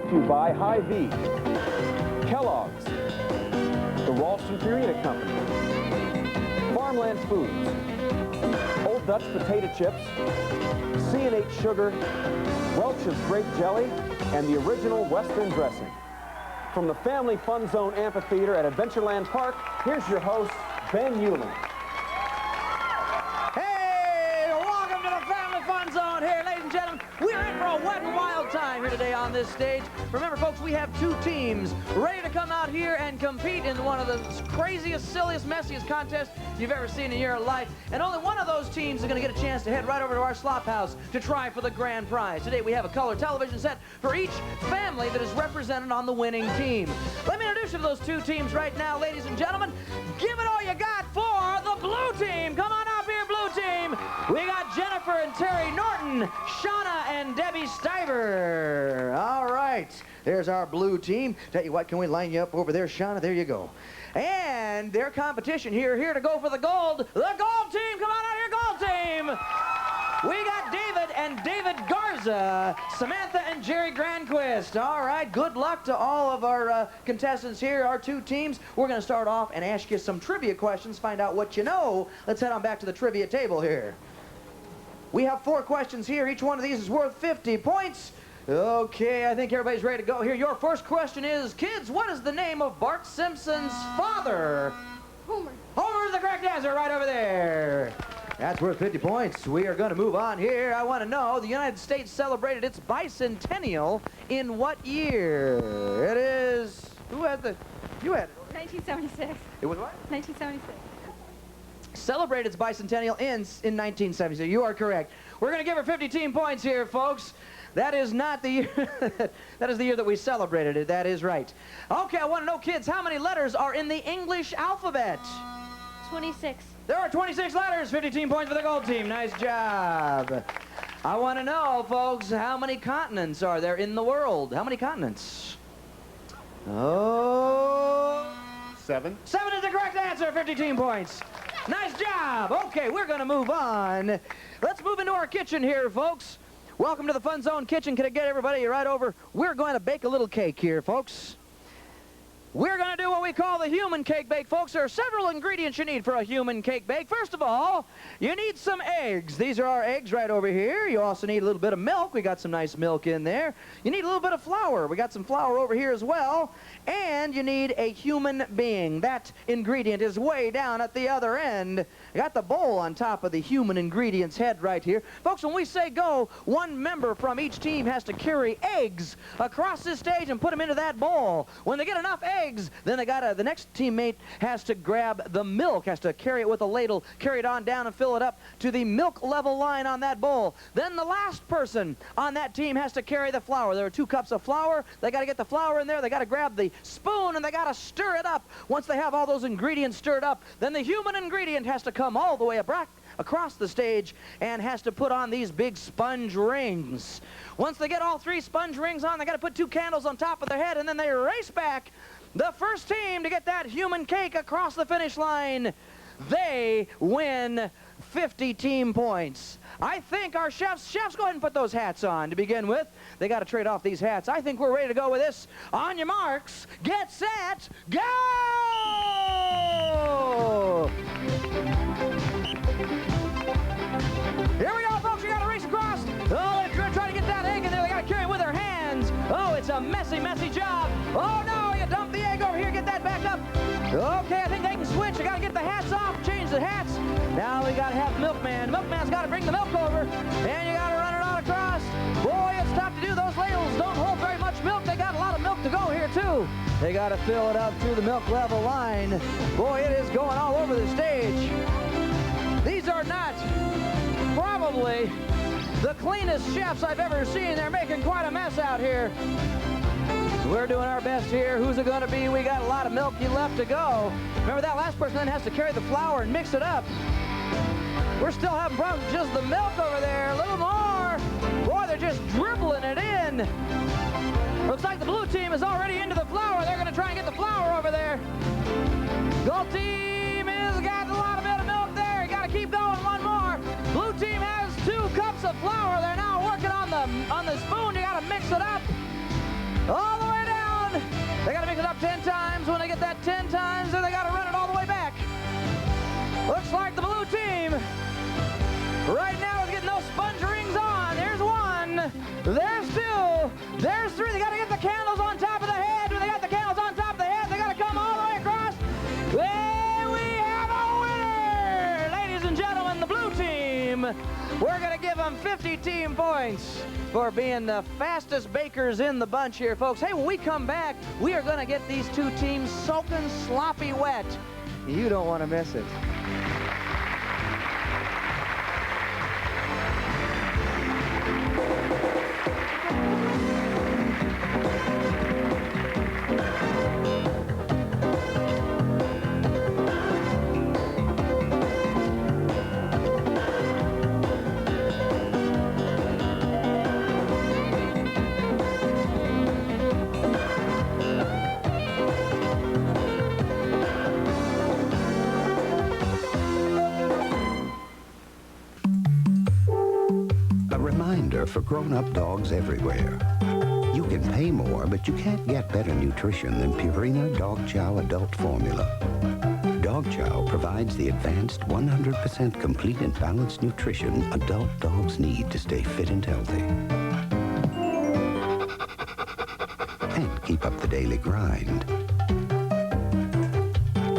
to you by Hy-Vee, Kellogg's, the Ralston Purina Company, Farmland Foods, Old Dutch Potato Chips, C&H Sugar, Welch's Grape Jelly, and the original Western Dressing. From the Family Fun Zone Amphitheater at Adventureland Park, here's your host, Ben Euling. Hey, welcome to the Family Fun Zone here, ladies and gentlemen. We're in for a wet and wild time here today on this stage. Remember, folks, we have two teams ready to come out here and compete in one of the craziest, silliest, messiest contests you've ever seen in your life. And only one of those teams is going to get a chance to head right over to our slop house to try for the grand prize. Today, we have a color television set for each family that is represented on the winning team. Let me introduce you to those two teams right now, ladies and gentlemen. Give it all you got for the blue team. Come on up here, blue team. We got Jennifer and Terry Norton, Shauna and Debbie Stiver. All right, there's our blue team. Tell you what, can we line you up over there, Shauna? There you go. And their competition here to go for the gold team. Come on out here, gold team. We got David and David Garza, Samantha and Jerry Granquist. All right, good luck to all of our contestants here, our two teams. We're going to start off and ask you some trivia questions, find out what you know. Let's head on back to the trivia table here. We have 4 questions here. Each one of these is worth 50 points. Okay, I think everybody's ready to go here. Your first question is, kids, what is the name of Bart Simpson's father? Homer. Homer's the correct answer right over there. That's worth 50 points. We are going to move on here. I want to know, the United States celebrated its bicentennial in what year? It is... Who had the... You had it. 1976. It was what? 1976. Celebrated its bicentennial in 1976. You are correct. We're going to give her 50 team points here, folks. That is not the year. That is the year that we celebrated it. That is right. Okay, I want to know, kids, how many letters are in the English alphabet? 26. There are 26 letters. 50 team points for the gold team. Nice job. I want to know, folks, how many continents are there in the world? How many continents? Oh. 7. 7 is the correct answer. 50 team points. Nice job. Okay, we're going to move on. Let's move into our kitchen here, folks. Welcome to the Fun Zone Kitchen. Can I get everybody right over? We're going to bake a little cake here, folks. We're going to do what we call the human cake bake, folks. There are several ingredients you need for a human cake bake. First of all, you need some eggs. These are our eggs right over here. You also need a little bit of milk. We got some nice milk in there. You need a little bit of flour. We got some flour over here as well. And you need a human being. That ingredient is way down at the other end. I got the bowl on top of the human ingredients head right here. Folks, when we say go, one member from each team has to carry eggs across this stage and put them into that bowl. When they get enough eggs, then the next teammate has to grab the milk, has to carry it with a ladle, carry it on down and fill it up to the milk level line on that bowl. Then the last person on that team has to carry the flour. There are 2 cups of flour. They got to get the flour in there. They got to grab the spoon and they got to stir it up. Once they have all those ingredients stirred up, then the human ingredient has to come all the way across the stage and has to put on these big sponge rings. Once they get all 3 sponge rings on, they got to put 2 candles on top of their head, and then they race back. The first team to get that human cake across the finish line, they win 50 team points. I think our chefs, go ahead and put those hats on to begin with. They got to trade off these hats. I think we're ready to go with this. On your marks, get set, go! Here we go, folks. You got to race across. Oh, if you're going to try to get that egg in there, they got to carry it with their hands. Oh, it's a messy, messy job. Oh, no, you dump the egg over here. Get that back up. Okay, I think they can switch. You got to get the hats off, change the hats. Now we got to have Milkman. Milkman's got to bring the milk over, and you got to run it on across. Boy, it's tough to do. Those ladles don't hold very much milk. They got a lot of milk to go here, too. They got to fill it up through the milk level line. Boy, it is going all over the stage. These are not probably the cleanest chefs I've ever seen. They're making quite a mess out here. We're doing our best here. Who's it going to be? We got a lot of milk left to go. Remember, that last person then has to carry the flour and mix it up. We're still having problems with just the milk over there. A little more. Boy, they're just dribbling it in. Looks like the blue team is already into the flour. They're going to try and get the flour over there. Gold team has got a lot of bit of milk there. You got to keep going. One more. Blue team has 2 cups of flour. They're now working on the spoon. You got to mix it up. all the way down. They got to mix it up 10 times. When they get that 10 times, then they got to run it all the way back. Looks like the blue team right now is getting those sponge rings on. There's one. There's two. There's three. They got to get the candles on top of the head. When they got the candles on top of the head, they got to come all the way across. There we have a winner. Ladies and gentlemen, the blue team. We're going to give them 50 team points for being the fastest bakers in the bunch here, folks. Hey, when we come back, we are going to get these two teams soaking sloppy wet. You don't want to miss it. For grown-up dogs everywhere. You can pay more, but you can't get better nutrition than Purina Dog Chow Adult Formula. Dog Chow provides the advanced 100% complete and balanced nutrition adult dogs need to stay fit and healthy. And keep up the daily grind.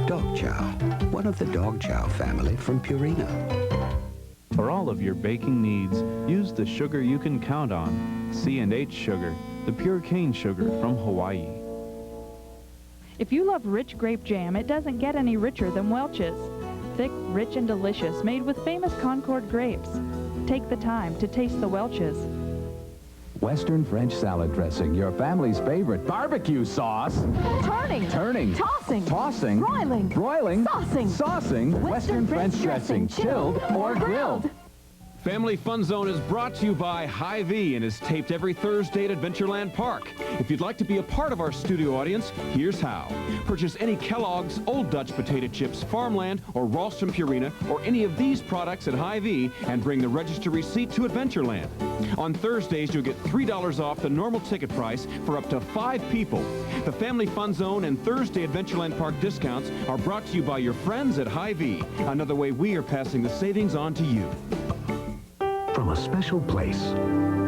Dog Chow, one of the Dog Chow family from Purina. For all of your baking needs, use the sugar you can count on. C&H Sugar, the pure cane sugar from Hawaii. If you love rich grape jam, it doesn't get any richer than Welch's. Thick, rich, and delicious, made with famous Concord grapes. Take the time to taste the Welch's. Western French salad dressing, your family's favorite barbecue sauce. Turning. Tossing. Broiling. Saucing. Western French dressing, chilled or grilled. Family Fun Zone is brought to you by Hy-Vee and is taped every Thursday at Adventureland Park. If you'd like to be a part of our studio audience, here's how. Purchase any Kellogg's, Old Dutch potato chips, Farmland, or Ralston Purina, or any of these products at Hy-Vee and bring the register receipt to Adventureland. On Thursdays, you'll get $3 off the normal ticket price for up to 5 people. The Family Fun Zone and Thursday Adventureland Park discounts are brought to you by your friends at Hy-Vee. Another way we are passing the savings on to you. From a special place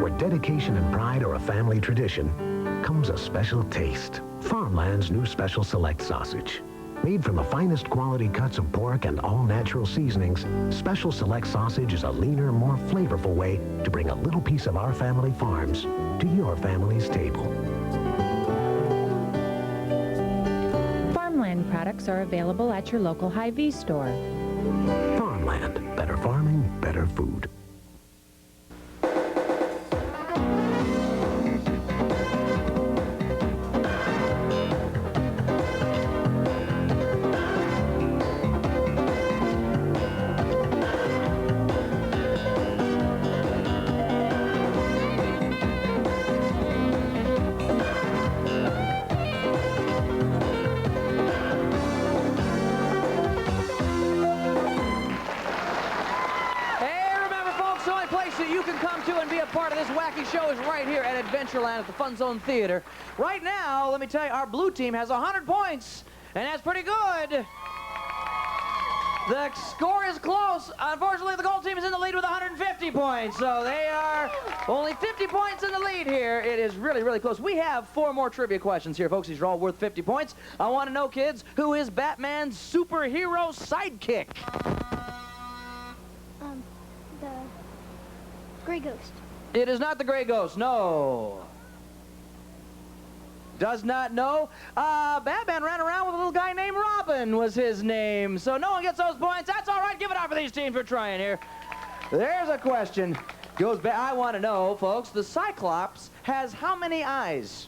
where dedication and pride are a family tradition comes a special taste. Farmland's new Special Select sausage. Made from the finest quality cuts of pork and all-natural seasonings, Special Select sausage is a leaner, more flavorful way to bring a little piece of our family farms to your family's table. Farmland products are available at your local Hy-Vee store. Farmland. Better farming, better food. Show is right here at Adventureland at the Fun Zone Theater. Right now, let me tell you, our blue team has 100 points, and that's pretty good. The score is close. Unfortunately, the gold team is in the lead with 150 points, so they are only 50 points in the lead here. It is really, really close. We have 4 more trivia questions here, folks. These are all worth 50 points. I want to know, kids, who is Batman's superhero sidekick? The Gray Ghost. It is not the Gray Ghost, no. Does not know. Batman ran around with a little guy named Robin was his name. So no one gets those points. That's all right. Give it up for these teams for trying here. There's a question. Goes back. I want to know, folks, the Cyclops has how many eyes?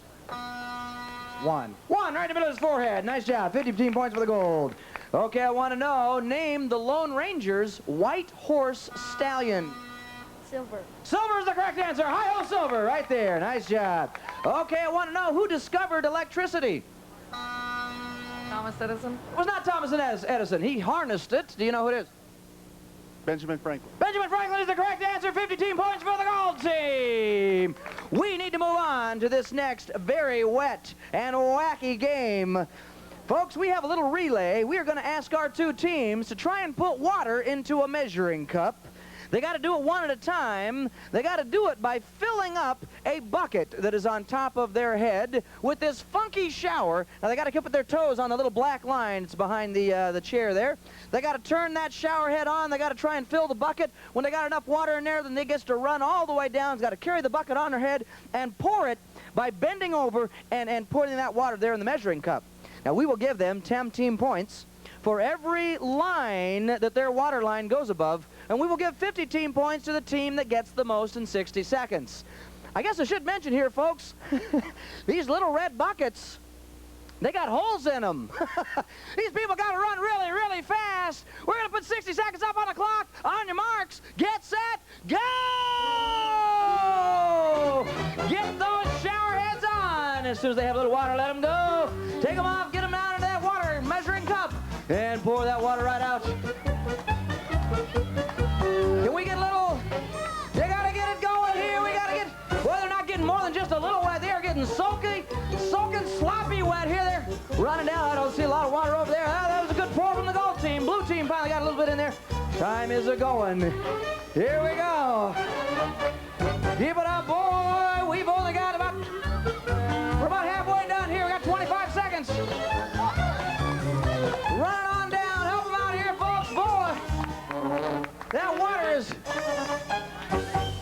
1. 1 right in the middle of his forehead. Nice job. 15 points for the gold. Okay, I want to know, name the Lone Ranger's white horse stallion. Silver. Silver is the correct answer. Hi-ho, Silver, right there. Nice job. Okay, I want to know who discovered electricity. Thomas Edison? It was not Thomas Edison. He harnessed it. Do you know who it is? Benjamin Franklin. Benjamin Franklin is the correct answer. 50 team points for the gold team. We need to move on to this next very wet and wacky game. Folks, we have a little relay. We are going to ask our two teams to try and put water into a measuring cup. They got to do it one at a time. They got to do it by filling up a bucket that is on top of their head with this funky shower. Now, they got to put their toes on the little black line that's behind the chair there. They got to turn that shower head on. They got to try and fill the bucket. When they got enough water in there, then they gets to run all the way down. They got to carry the bucket on their head and pour it by bending over and pouring that water there in the measuring cup. Now, we will give them 10 team points for every line that their water line goes above, and we will give 50 team points to the team that gets the most in 60 seconds. I guess I should mention here, folks, these little red buckets, they got holes in them. These people got to run really, really fast. We're going to put 60 seconds up on the clock. On your marks, get set, go! Get those shower heads on. As soon as they have a little water, let them go. Take them off, get them down into that water measuring cup, and pour that water right out. Can we get a little, you gotta get it going here, we gotta get, well, they're not getting more than just a little wet, they are getting soaking, sloppy wet here, they're running down. I don't see a lot of water over there. That was a good pour from the gold team. Blue team finally got a little bit in there. Time is a-going. Here we go. Keep it up, boy. We've only got about, we're about halfway done here. We got 25 seconds. Run on down. Help them out here, folks. Boy, that water is,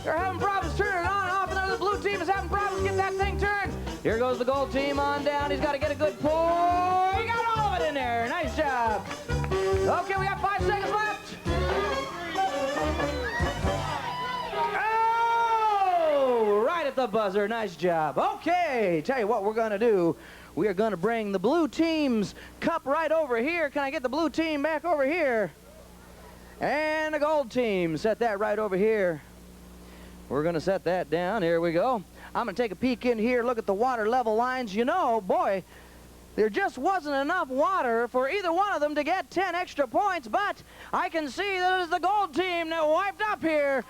they're having problems turning it on and off, and the blue team is having problems getting that thing turned. Here goes the gold team on down. He's got to get a good pour. He got all of it in there. Nice job. Okay, we got 5 seconds left. Oh, right at the buzzer. Nice job. Okay, tell you what we're going to do. We are going to bring the blue team's cup right over here. Can I get the blue team back over here? And the gold team, set that right over here. We're going to set that down. Here we go. I'm going to take a peek in here, look at the water level lines. You know, boy, there just wasn't enough water for either one of them to get 10 extra points, but I can see that it's the gold team that wiped up here.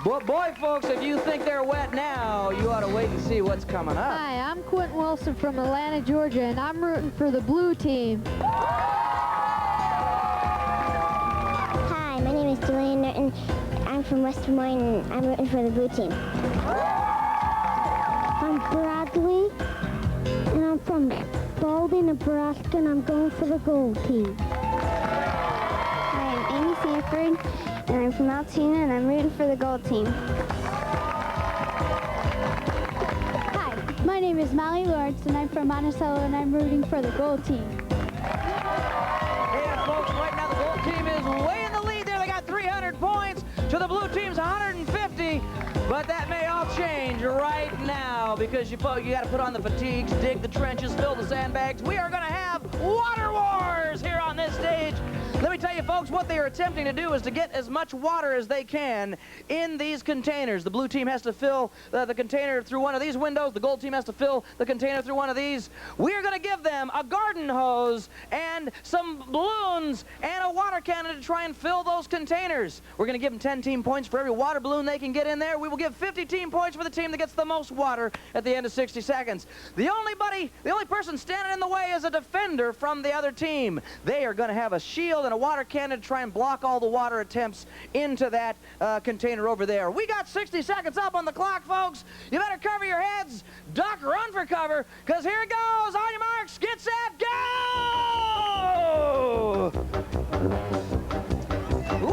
But boy, folks, if you think they're wet now, you ought to wait and see what's coming up. Hi, I'm Quentin Wilson from Atlanta, Georgia, and I'm rooting for the blue team. Hi, my name is Julian Norton. I'm from West Des Moines, and I'm rooting for the blue team. I'm Bradley, and I'm from Baldy, Nebraska, and I'm going for the gold team. Hi, I'm Amy Sanford, and I'm from Altoona, and I'm rooting for the gold team. Hi, my name is Molly Lawrence, and I'm from Monticello, and I'm rooting for the gold team. Yeah, folks, right now the gold team is way in the lead there. They got 300 points to the blue team's 150, but that may all change right now because you got to put on the fatigues, dig the trenches, fill the sandbags. We are going to have water wars here on this stage. Let me tell you, folks, what they are attempting to do is to get as much water as they can in these containers. The blue team has to fill the container through one of these windows. The gold team has to fill the container through one of these. We are going to give them a garden hose and some balloons and a water cannon to try and fill those containers. We're going to give them 10 team points for every water balloon they can get in there. We will give 50 team points for the team that gets the most water at the end of 60 seconds. The only person standing in the way is a defender from the other team. They are going to have a shield and a water cannon to try and block all the water attempts into that container over there. We got 60 seconds up on the clock, folks. You better cover your heads, duck, run for cover, because here it goes. On your marks, get set, go!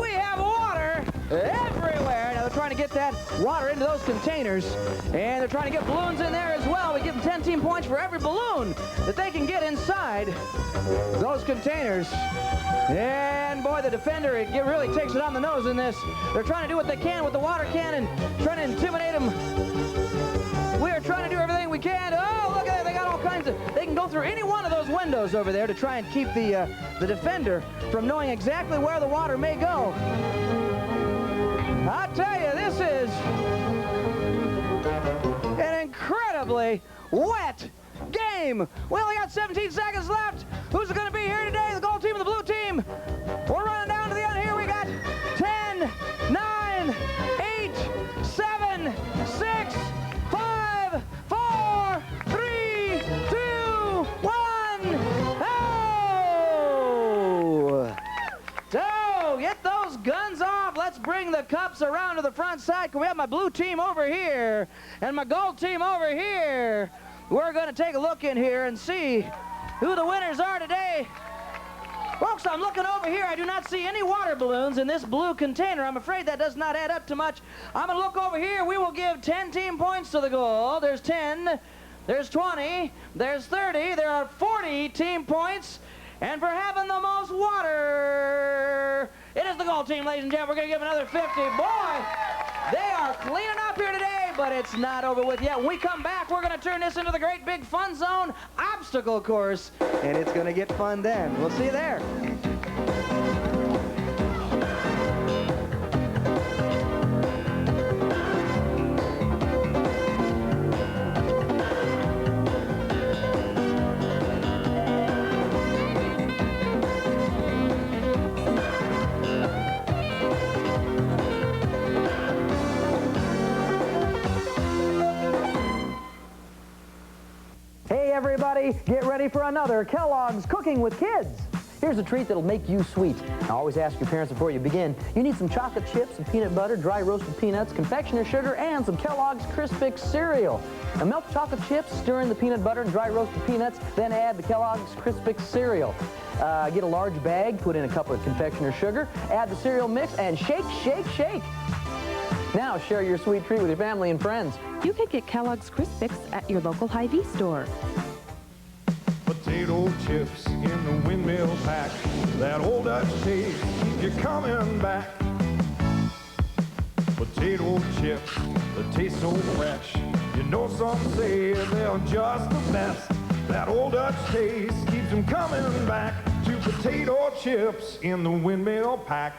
We have water everywhere. Now they're trying to get that water into those containers, and they're trying to get balloons in there as well. We give them 10 team points for every balloon that they can get inside those containers. And boy, the defender, it really takes it on the nose in this. They're trying to do what they can with the water cannon, trying to intimidate them. We are trying to do everything we can. Oh, look at it, they got all kinds of, they can go through any one of those windows over there to try and keep the defender from knowing exactly where the water may go. I tell you, this is an incredibly wet game. We only got 17 seconds left. Who's it going to be here today? The gold team and the blue team. We're running down to the the cups around to the front side. Can we have my blue team over here and my gold team over here? We're going to take a look in here and see who the winners are today. Folks, I'm looking over here. I do not see any water balloons in this blue container. I'm afraid that does not add up to much. I'm going to look over here. We will give 10 team points to the gold. There's 10. There's 20. There's 30. There are 40 team points. And for having the most water, it is the gold team, ladies and gentlemen. We're going to give another 50. Boy, they are cleaning up here today, but it's not over with yet. When we come back, we're going to turn this into the great big fun zone obstacle course, and it's going to get fun then. We'll see you there. Hey everybody, get ready for another Kellogg's Cooking with Kids. Here's a treat that'll make you sweet. Now always ask your parents before you begin. You need some chocolate chips, some peanut butter, dry roasted peanuts, confectioner's sugar, and some Kellogg's Crispix cereal. Now melt the chocolate chips, stir in the peanut butter and dry roasted peanuts, then add the Kellogg's Crispix cereal. Get a large bag, put in a cup of confectioner's sugar, add the cereal mix, and shake, shake, shake. Now share your sweet treat with your family and friends. You can get Kellogg's Crispix at your local Hy-Vee store. Potato chips in the windmill pack, that old Dutch taste keep you coming back. Potato chips that taste so fresh, you know some say they're just the best. That old Dutch taste keeps them coming back to potato chips in the windmill pack.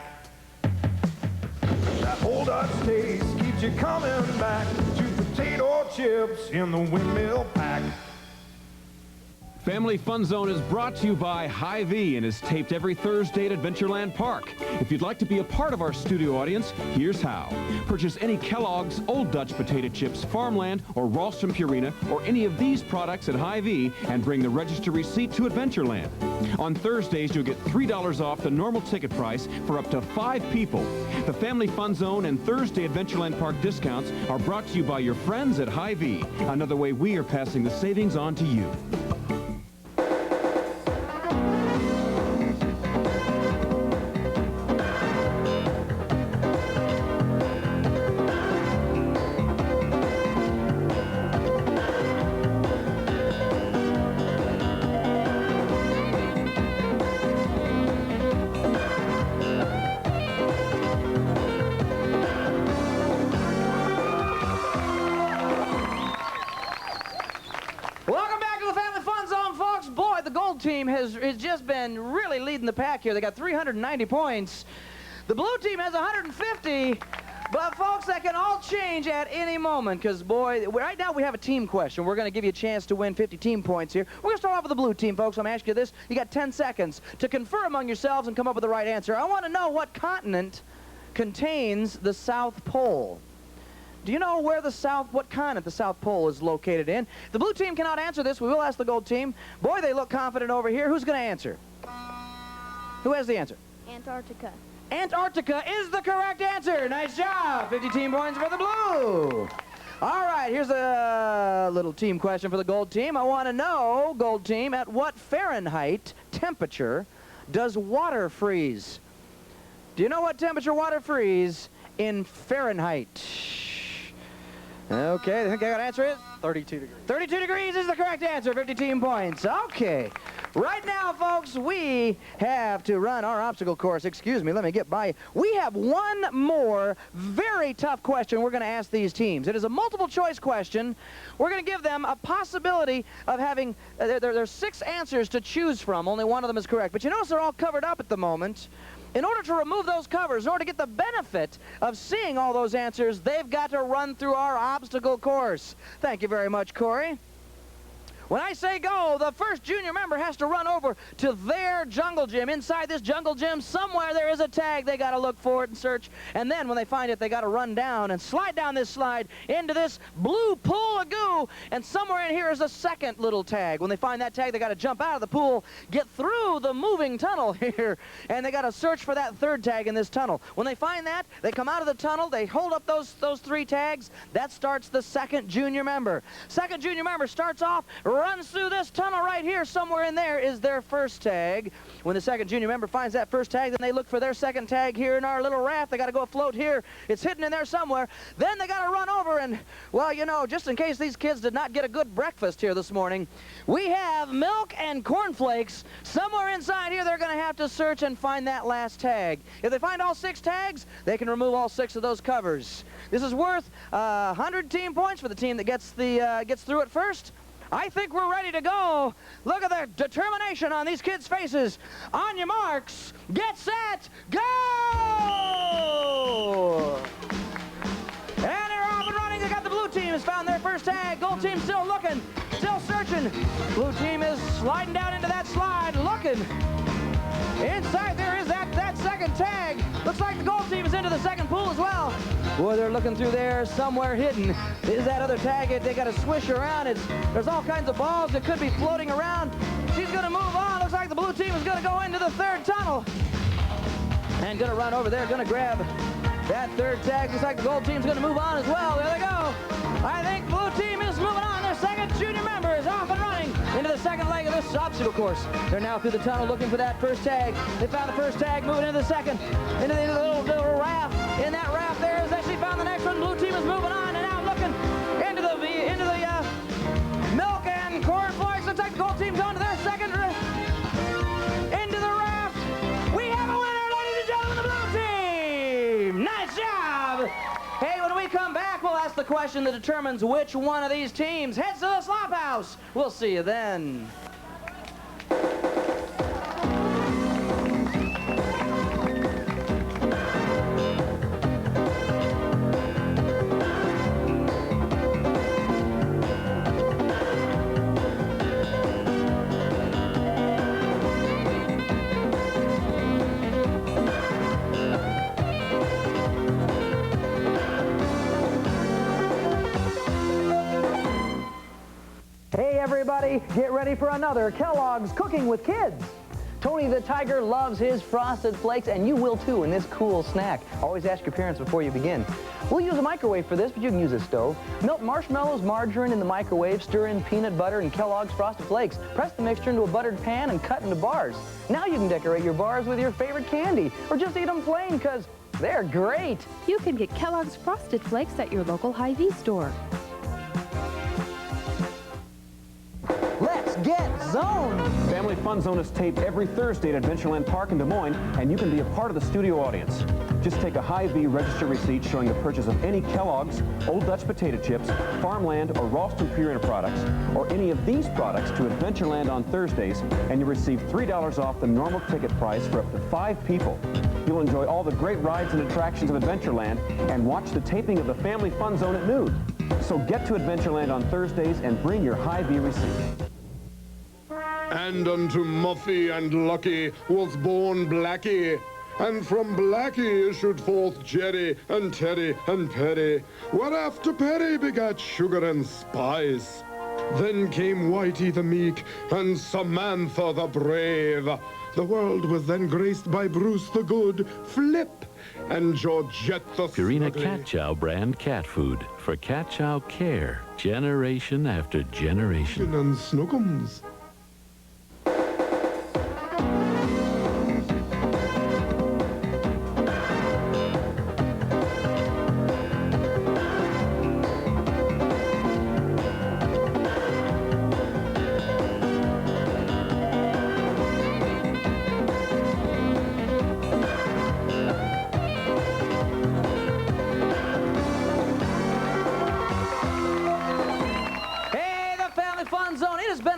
That old Dutch taste keeps you coming back to potato chips in the windmill pack. Family Fun Zone is brought to you by Hy-Vee and is taped every Thursday at Adventureland Park. If you'd like to be a part of our studio audience, here's how. Purchase any Kellogg's Old Dutch Potato Chips, Farmland, or Ralston Purina, or any of these products at Hy-Vee and bring the register receipt to Adventureland. On Thursdays, you'll get $3 off the normal ticket price for up to 5 people. The Family Fun Zone and Thursday Adventureland Park discounts are brought to you by your friends at Hy-Vee. Another way we are passing the savings on to you. Team has just been really leading the pack here. They got 390 points. The blue team has 150, but folks, that can all change at any moment because, boy, right now we have a team question. We're going to give you a chance to win 50 team points here. We're going to start off with the blue team, folks. I'm going to ask you this. You got 10 seconds to confer among yourselves and come up with the right answer. I want to know what continent contains the South Pole. Do you know where what continent the South Pole is located in? The blue team cannot answer this. We will ask the gold team. Boy, they look confident over here. Who's going to answer? Who has the answer? Antarctica. Antarctica is the correct answer. Nice job. 50 team points for the blue. All right, here's a little team question for the gold team. I want to know, gold team, at what Fahrenheit temperature does water freeze? Do you know what temperature water freeze in Fahrenheit? Okay, I think I got to answer it. 32 degrees. 32 degrees is the correct answer. 50 team points. Okay. Right now, folks, we have to run our obstacle course. Excuse me, let me get by. We have one more very tough question we're going to ask these teams. It is a multiple choice question. We're going to give them a possibility of having, there's 6 answers to choose from. Only one of them is correct. But you notice they're all covered up at the moment. In order to remove those covers, in order to get the benefit of seeing all those answers, they've got to run through our obstacle course. Thank you very much, Corey. When I say go, the first junior member has to run over to their jungle gym. Inside this jungle gym, somewhere there is a tag. They got to look for it and search. And then when they find it, they got to run down and slide down this slide into this blue pool of goo. And somewhere in here is a second little tag. When they find that tag, they got to jump out of the pool, get through the moving tunnel here, and they got to search for that third tag in this tunnel. When they find that, they come out of the tunnel, they hold up those 3 tags. That starts the second junior member. Second junior member starts off, runs through this tunnel right here. Somewhere in there is their first tag. When the second junior member finds that first tag, then they look for their second tag here in our little raft. They got to go afloat here. It's hidden in there somewhere. Then they got to run over and, well, you know, just in case these kids did not get a good breakfast here this morning, we have milk and cornflakes. Somewhere inside here, they're going to have to search and find that last tag. If they find all 6 tags, they can remove all 6 of those covers. This is worth 100 team points for the team that gets through it first. I think we're ready to go. Look at the determination on these kids' faces. On your marks, get set, go! And they're off and running. They got the blue team has found their first tag. Gold team still looking, still searching. Blue team is sliding down into that slide, looking. Inside there is that second tag. Looks like the gold team is into the second pool as well. Boy, they're looking through there. Somewhere hidden is that other tag. They got to swish around. There's all kinds of balls that could be floating around. She's going to move on. Looks like the blue team is going to go into the third tunnel. And going to run over there, going to grab that third tag. Looks like the gold team's going to move on as well. There they go. I think blue team is moving on. Their second junior member is off and running into the second leg of this obstacle course. They're now through the tunnel looking for that first tag. They found the first tag, moving into the second, into the little raft. In that raft there is actually found the next one. Blue team is moving on and now looking into the milk and cornflakes. Looks like the gold team's on to their second into the raft. We have a winner, ladies and gentlemen, the blue team. Nice job. Hey, when we come back, we'll ask the question that determines which one of these teams heads to the slop house. We'll see you then. Everybody, get ready for another Kellogg's Cooking with Kids. Tony the Tiger loves his Frosted Flakes, and you will too in this cool snack. Always ask your parents before you begin. We'll use a microwave for this, but you can use a stove. Melt marshmallows, margarine in the microwave, stir in peanut butter and Kellogg's Frosted Flakes. Press the mixture into a buttered pan and cut into bars. Now you can decorate your bars with your favorite candy, or just eat them plain, because they're great. You can get Kellogg's Frosted Flakes at your local Hy-Vee store. Let's get zoned! Family Fun Zone is taped every Thursday at Adventureland Park in Des Moines, and you can be a part of the studio audience. Just take a Hy-Vee register receipt showing the purchase of any Kellogg's, Old Dutch potato chips, Farmland, or Ralston Purina products, or any of these products to Adventureland on Thursdays, and you'll receive $3 off the normal ticket price for up to 5 people. You'll enjoy all the great rides and attractions of Adventureland and watch the taping of the Family Fun Zone at noon. So get to Adventureland on Thursdays and bring your Hy-Vee receipt. And unto Muffy and Lucky was born Blackie, and from Blackie issued forth Jerry and Teddy and Perry, whereafter Perry begat sugar and spice. Then came Whitey the meek and Samantha the brave. The world was then graced by Bruce the good, Flip, and Georgette the Purina Smugly. Cat Chow brand cat food for cat chow care, generation after generation. And Snookums.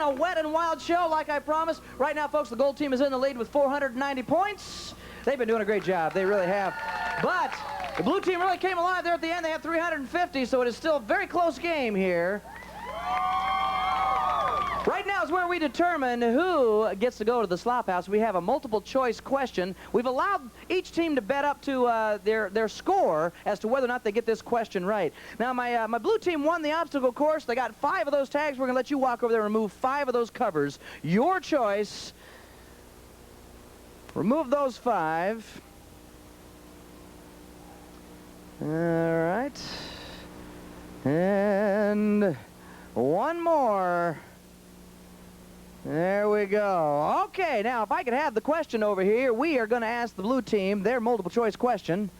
A wet and wild show, like I promised. Right now, folks, the gold team is in the lead with 490 points. They've been doing a great job. They really have. But the blue team really came alive there at the end. They have 350, so it is still a very close game here. Right now is where we determine who gets to go to the slop house. We have a multiple choice question. We've allowed each team to bet up to their score as to whether or not they get this question right. Now, my blue team won the obstacle course. They got 5 of those tags. We're going to let you walk over there and remove 5 of those covers. Your choice. Remove those 5. All right. And one more. There we go. Okay, now if I could have the question over here, we are going to ask the blue team their multiple choice question.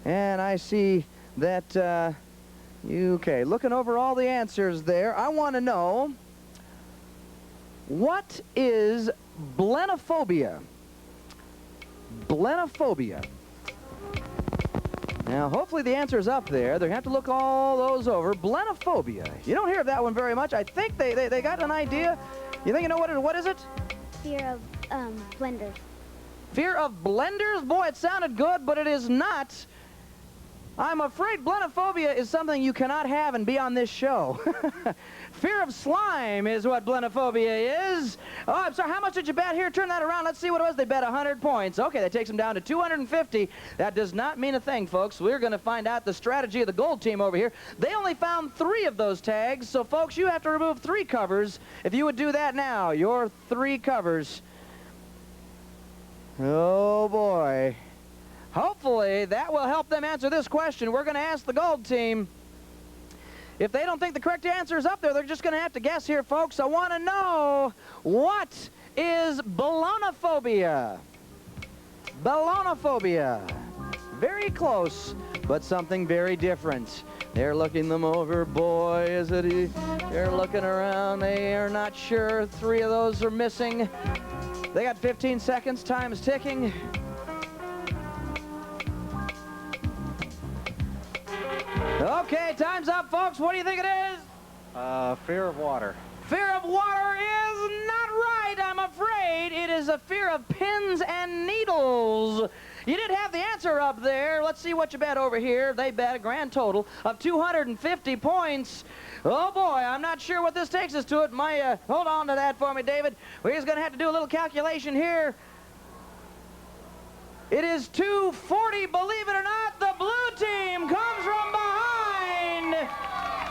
And I see that, okay, looking over all the answers there, I want to know, what is blenophobia? Blenophobia. Now, hopefully the answer is up there. They're going to have to look all those over. Blenophobia. You don't hear of that one very much. I think they got an idea. You think you know what is it? Fear of blenders. Fear of blenders? Boy, it sounded good, but it is not. I'm afraid blenophobia is something you cannot have and be on this show. Fear of slime is what blenophobia is. Oh, I'm sorry, how much did you bet here? Turn that around. Let's see what it was. They bet 100 points. Okay, that takes them down to 250. That does not mean a thing, folks. We're going to find out the strategy of the gold team over here. They only found 3 of those tags, so, folks, you have to remove 3 covers. If you would do that now, your 3 covers. Oh, boy. Hopefully, that will help them answer this question. We're going to ask the gold team. If they don't think the correct answer is up there, they're just going to have to guess here, folks. I want to know, what is ballonophobia? Ballonophobia. Very close, but something very different. They're looking them over. Boy, is it... They're looking around. They are not sure. 3 of those are missing. They got 15 seconds. Time is ticking. Okay, time's up, folks. What do you think it is? Fear of water. Fear of water is not right, I'm afraid. It is a fear of pins and needles. You did have the answer up there. Let's see what you bet over here. They bet a grand total of 250 points. Oh, boy, I'm not sure what this takes us to. It might, hold on to that for me, David. We're just going to have to do a little calculation here. It is 240, believe it or not. The blue team comes from behind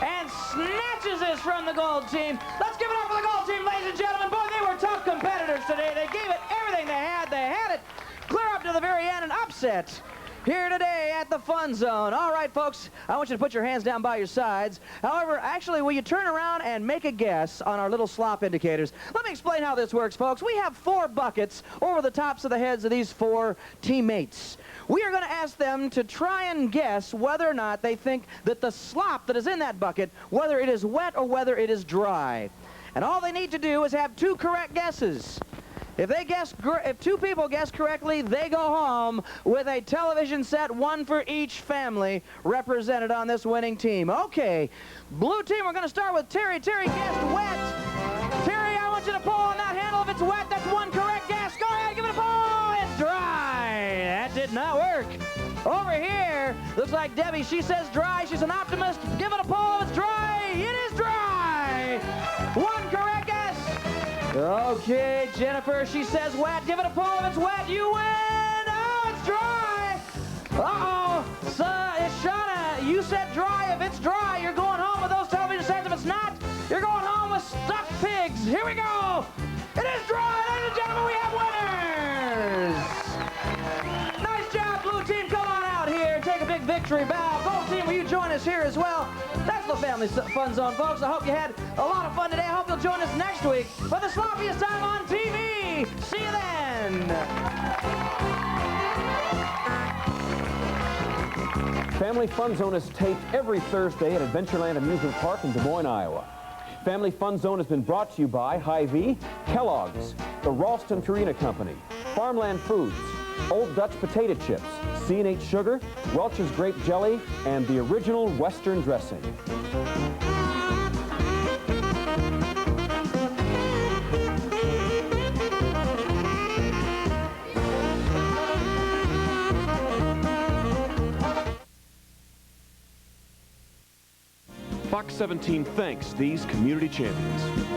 and snatches this from the gold team. Let's give it up for the gold team, ladies and gentlemen. Boy, they were tough competitors today. They gave it everything they had. They had it clear up to the very end, an upset here today at the Fun Zone. All right, folks, I want you to put your hands down by your sides. However, actually, will you turn around and make a guess on our little slop indicators? Let me explain how this works, folks. We have 4 buckets over the tops of the heads of these 4 teammates. We are going to ask them to try and guess whether or not they think that the slop that is in that bucket, whether it is wet or whether it is dry. And all they need to do is have 2 correct guesses. If 2 people guess correctly, they go home with a television set, 1 for each family represented on this winning team. Okay, blue team, we're going to start with Terry. Terry guessed wet. Terry, I want you to pull on that handle if it's wet. That's 1 correct guess. Go ahead, give it a pull. It's dry. That did not work. Over here, looks like Debbie. She says dry. She's an optimist. Give it a pull. It's dry. It is dry. 1 correct guess. Okay, Jennifer, she says wet. Give it a pull if it's wet. You win. Oh, it's dry. Uh-oh. So, Shauna, you said dry. If it's dry, you're going home with those television sets. If it's not, you're going home with stuffed pigs. Here we go. It is dry. Ladies and gentlemen, we have winners. Nice job, blue team. Come on out here. Take a big victory bow. Gold team, will you join us here as well? That's the Family Fun Zone, folks. I hope you had a lot of fun today. I hope you'll join us next week for the sloppiest time on TV. See you then. Family Fun Zone is taped every Thursday at Adventureland Amusement Park in Des Moines, Iowa. Family Fun Zone has been brought to you by Hy-Vee, Kellogg's, the Ralston Purina Company, Farmland Foods, Old Dutch Potato Chips, C&H Sugar, Welch's Grape Jelly, and the original Western Dressing. Fox 17 thanks these community champions.